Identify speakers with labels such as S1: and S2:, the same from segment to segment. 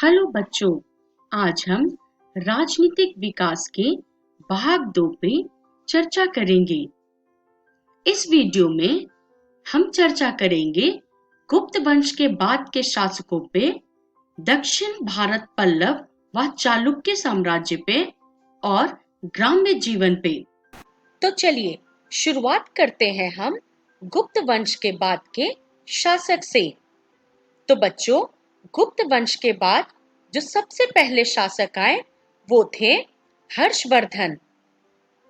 S1: Hello बच्चों, आज हम राजनीतिक विकास के भाग 2 पे चर्चा करेंगे। इस वीडियो में हम चर्चा करेंगे गुप्त वंश के बाद के शासकों पे, दक्षिण भारत पल्लव व चालुक्य साम्राज्य पे और ग्राम्य जीवन पे।
S2: तो चलिए शुरुआत करते हैं हम गुप्त वंश के बाद के शासक से। तो बच्चों, गुप्त वंश के बाद जो सबसे पहले शासक आए वो थे हर्षवर्धन।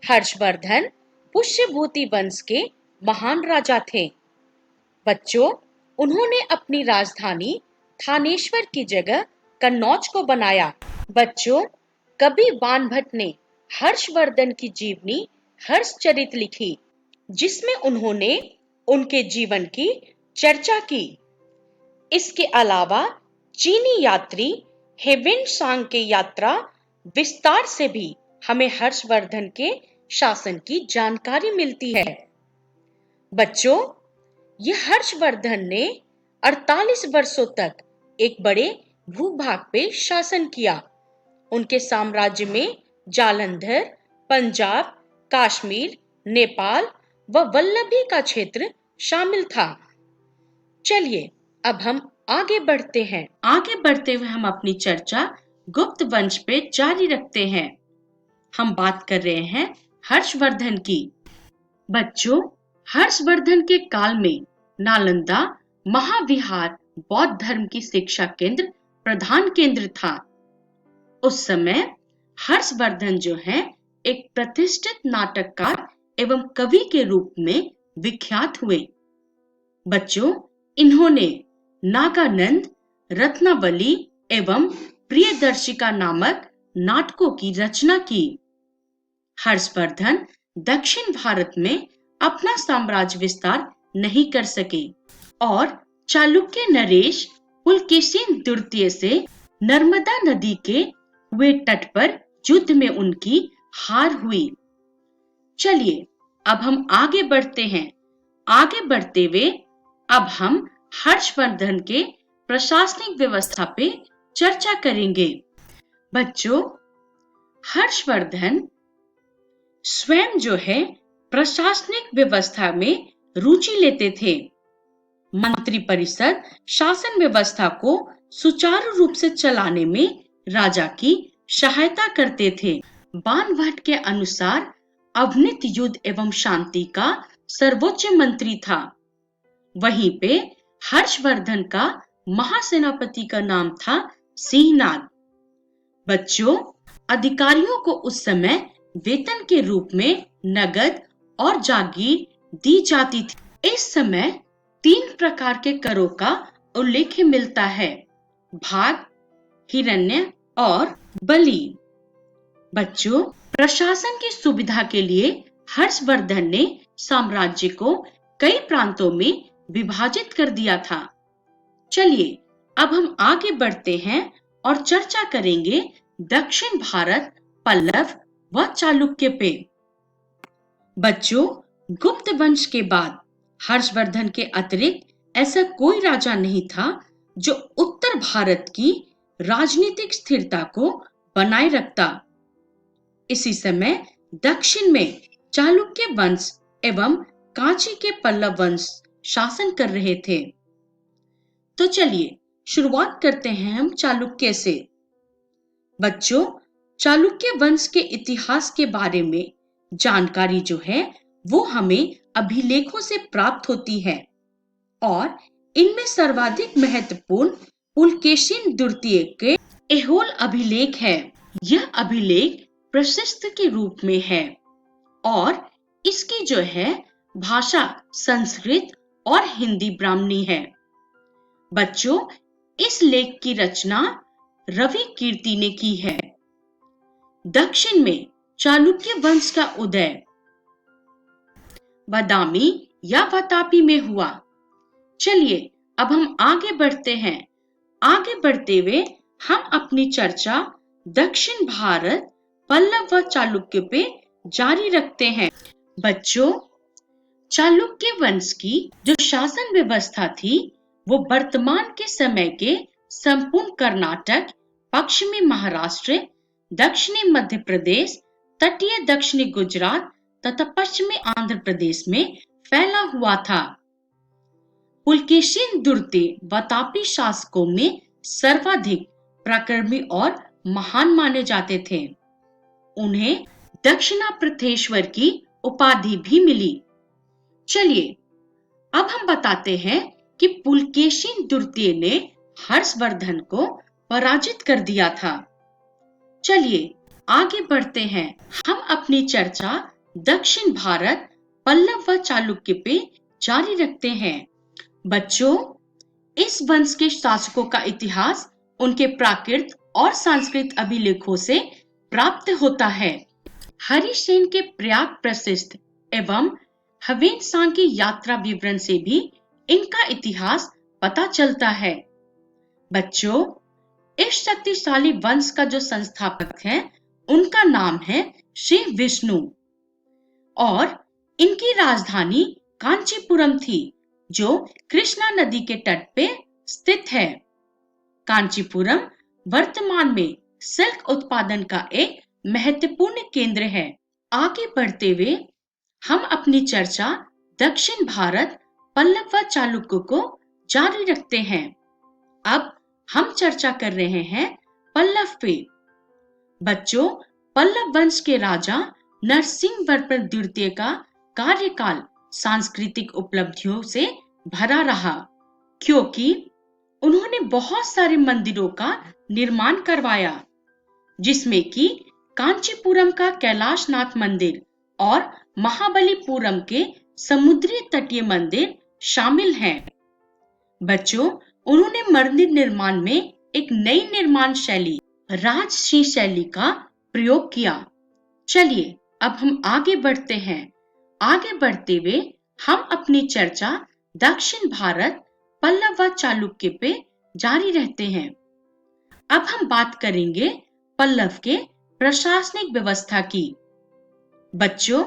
S2: हर्षवर्धन पुष्यभूति वंश के महान राजा थे। बच्चों, उन्होंने अपनी राजधानी थानेश्वर की जगह कन्नौज को बनाया। बच्चों, कवि बाणभट्ट ने हर्षवर्धन की जीवनी हर्षचरित लिखी, जिसमें उन्होंने उनके जीवन की चर्चा की। इसके अलावा चीनी यात्री हेवेन-सांग के यात्रा विस्तार से भी हमें हर्षवर्धन के शासन की जानकारी मिलती है। बच्चों, यह हर्षवर्धन ने 48 वर्षों तक एक बड़े भूभाग पे शासन किया। उनके साम्राज्य में जालंधर, पंजाब, कश्मीर, नेपाल व वल्लभी का क्षेत्र शामिल था। चलिए अब हम आगे बढ़ते हैं।
S1: आगे बढ़ते हुए हम अपनी चर्चा गुप्त वंश पे जारी रखते हैं। हम बात कर रहे हैं हर्षवर्धन की। बच्चों, हर्षवर्धन के काल में नालंदा महाविहार बौद्ध धर्म की शिक्षा केंद्र प्रधान केंद्र था। उस समय हर्षवर्धन जो है एक प्रतिष्ठित नाटककार एवं कवि के रूप में विख्यात हुए। बच्चों, इन्होंने नागानंद, रत्नावली एवं प्रियदर्शिका नामक नाटकों की रचना की। हर्षवर्धन दक्षिण भारत में अपना साम्राज्य विस्तार नहीं कर सके और चालुक्य नरेश पुलकेशिन द्वितीय से नर्मदा नदी के हुए तट पर युद्ध में उनकी हार हुई। चलिए अब हम आगे बढ़ते हैं। आगे बढ़ते हुए अब हम हर्षवर्धन के प्रशासनिक व्यवस्था पे चर्चा करेंगे। बच्चों, हर्षवर्धन स्वयं जो है प्रशासनिक व्यवस्था में रुचि लेते थे। मंत्री परिषद शासन व्यवस्था को सुचारू रूप से चलाने में राजा की सहायता करते थे। बाणभट्ट के अनुसार अवनीत युद्ध एवं शांति का सर्वोच्च मंत्री था। वहीं पे हर्षवर्धन का महासेनापति का नाम था सिंहनाद। बच्चों, अधिकारियों को उस समय वेतन के रूप में नगद और जागीर दी जाती थी। इस समय 3 प्रकार के करों का उल्लेख मिलता है: भाग, हिरण्य और बलि। बच्चों, प्रशासन की सुविधा के लिए हर्षवर्धन ने साम्राज्य को कई प्रांतों में विभाजित कर दिया था। चलिए अब हम आगे बढ़ते हैं और चर्चा करेंगे दक्षिण भारत पल्लव व चालुक्य पे। बच्चों, गुप्त वंश के बाद हर्षवर्धन के अतिरिक्त ऐसा कोई राजा नहीं था जो उत्तर भारत की राजनीतिक स्थिरता को बनाए रखता। इसी समय दक्षिण में चालुक्य वंश एवं कांची के पल्लव वंश शासन कर रहे थे। तो चलिए शुरुआत करते हैं हम चालुक्य से। बच्चों, चालुक्य वंश के इतिहास के बारे में जानकारी जो है वो हमें अभिलेखों से प्राप्त होती है और इनमें सर्वाधिक महत्वपूर्ण पुलकेशिन द्वितीय के ऐहोल अभिलेख है। यह अभिलेख प्रशस्त के रूप में है और इसकी जो है भाषा संस्कृत और हिंदी ब्राह्मणी है। बच्चों, इस लेख की रचना रवि कीर्ति ने की है। दक्षिण में चालुक्य वंश का उदय बादामी या वातापी में हुआ। चलिए अब हम आगे बढ़ते हैं। आगे बढ़ते हुए हम अपनी चर्चा दक्षिण भारत पल्लव व चालुक्य पे जारी रखते हैं। बच्चों, चालुक्य वंश की जो शासन व्यवस्था थी वो वर्तमान के समय के संपूर्ण कर्नाटक पश्चिमी महाराष्ट्र, दक्षिणी मध्य प्रदेश, तटीय दक्षिणी गुजरात तथा पश्चिमी आंध्र प्रदेश में फैला हुआ था। पुलकेशिन दुर्ते वातापी शासकों में सर्वाधिक पराक्रमी और महान माने जाते थे। उन्हें दक्षिणापृथेश्वर की उपाधि भी मिली। चलिए अब हम बताते हैं कि पुलकेशिन द्वितीय ने हर्षवर्धन को पराजित कर दिया था। चलिए आगे बढ़ते हैं। हम अपनी चर्चा दक्षिण भारत, पल्लव व चालुक्य पे जारी रखते हैं। बच्चों, इस वंश के शासकों का इतिहास उनके प्राकृत और सांस्कृतिक अभिलेखों से प्राप्त होता है। हरिसेन के प्रयाग प्रसिद्ध एवं हवेनसांग की यात्रा विवरण से भी इनका इतिहास पता चलता है। बच्चों, इस शक्तिशाली वंश का जो संस्थापक है उनका नाम है श्री विष्णु और इनकी राजधानी कांचीपुरम थी, जो कृष्णा नदी के तट पे स्थित है। कांचीपुरम वर्तमान में सिल्क उत्पादन का एक महत्वपूर्ण केंद्र है। आगे बढ़ते हुए हम अपनी चर्चा दक्षिण भारत, पल्लव व चालुक्य को जारी रखते हैं। अब हम चर्चा कर रहे हैं पल्लव पे। बच्चों, पल्लव वंश के राजा नरसिंहवर्मन द्वितीय का कार्यकाल सांस्कृतिक उपलब्धियों से भरा रहा, क्योंकि उन्होंने बहुत सारे मंदिरों का निर्माण करवाया, जिसमें कि कांचीपुरम का कैलाशनाथ मंदिर और महाबलीपुरम के समुद्री तटीय मंदिर शामिल हैं। बच्चों, उन्होंने मंदिर निर्माण में एक नई निर्माण शैली, राजसी शैली का प्रयोग किया। चलिए अब हम आगे बढ़ते हैं। आगे बढ़ते हुए हम अपनी चर्चा दक्षिण भारत, पल्लव व चालुक्य पे जारी रहते हैं। अब हम बात करेंगे पल्लव के प्रशासनिक व्यवस्था की। बच्चों,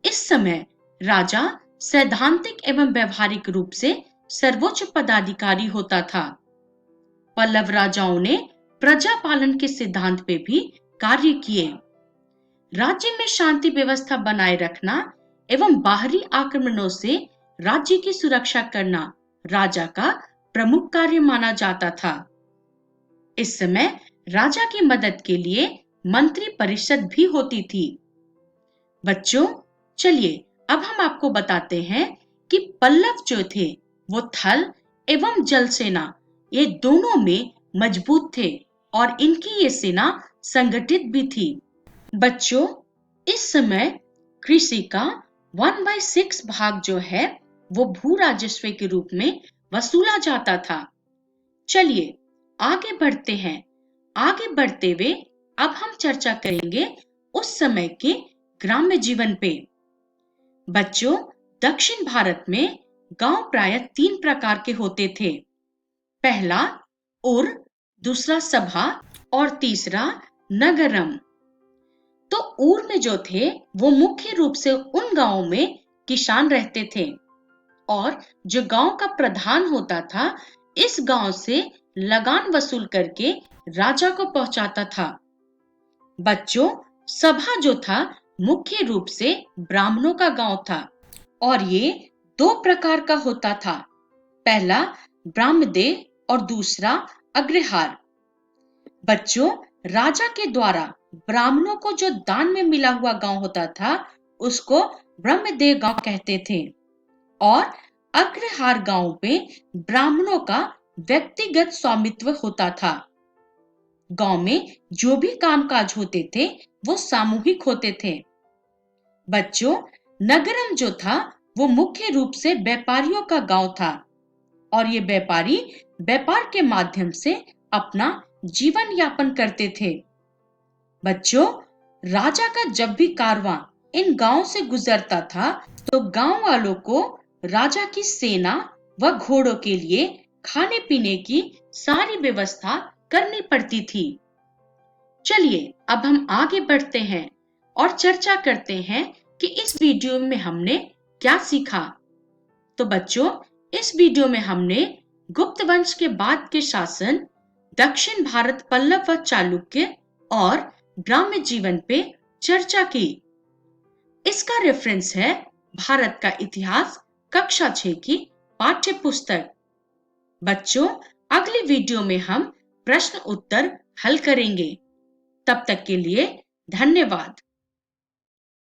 S1: इस समय राजा सैद्धांतिक एवं व्यवहारिक रूप से सर्वोच्च पदाधिकारी होता था। पल्लव राजाओं ने प्रजा पालन के सिद्धांत पे भी कार्य किए। राज्य में शांति व्यवस्था बनाए रखना एवं बाहरी आक्रमणों से राज्य की सुरक्षा करना राजा का प्रमुख कार्य माना जाता था। इस समय राजा की मदद के लिए मंत्री परिषद भी होती थी। बच्चों, चलिए अब हम आपको बताते हैं कि पल्लव जो थे वो थल एवं जल सेना ये दोनों में मजबूत थे और इनकी ये सेना संगठित भी थी। बच्चों, इस समय कृषि का 1/6 भाग जो है वो भू राजस्व के रूप में वसूला जाता था। चलिए आगे बढ़ते हैं। आगे बढ़ते हुए अब हम चर्चा करेंगे उस समय के ग्राम्य जीवन पे। बच्चों, दक्षिण भारत में गांव प्रायः 3 प्रकार के होते थे। पहला उर, दूसरा सभा और तीसरा नगरम। तो उर में जो थे वो मुख्य रूप से उन गांवों में किसान रहते थे और जो गांव का प्रधान होता था इस गांव से लगान वसूल करके राजा को पहुंचाता था। बच्चों, सभा जो था मुख्य रूप से ब्राह्मणों का गांव था और ये 2 प्रकार का होता था। पहला ब्राह्मदेव और दूसरा अग्रहार। बच्चों, राजा के द्वारा ब्राह्मणों को जो दान में मिला हुआ गांव होता था उसको ब्रह्मदेव गांव कहते थे और अग्रहार गांव पे ब्राह्मणों का व्यक्तिगत स्वामित्व होता था। गांव में जो भी कामकाज होते थे वो सामूहिक होते थे। बच्चों, नगरम जो था वो मुख्य रूप से व्यापारियों का गांव था और ये व्यापारी व्यापार के माध्यम से अपना जीवन यापन करते थे। बच्चों, राजा का जब भी कारवां इन गांव से गुजरता था तो गांव वालों को राजा की सेना व घोड़ों के लिए खाने पीने की सारी व्यवस्था करनी पड़ती थी। चलिए अब हम आगे बढ़ते हैं और चर्चा करते हैं कि इस वीडियो में हमने क्या सीखा। तो बच्चों, इस वीडियो में हमने गुप्त वंश के बाद के शासन दक्षिण भारत पल्लव व चालुक्य और ग्राम्य जीवन पे चर्चा की। इसका रेफरेंस है भारत का इतिहास कक्षा 6 की पाठ्य पुस्तक। बच्चों, अगली वीडियो में हम प्रश्न उत्तर हल करेंगे। तब तक के लिए धन्यवाद।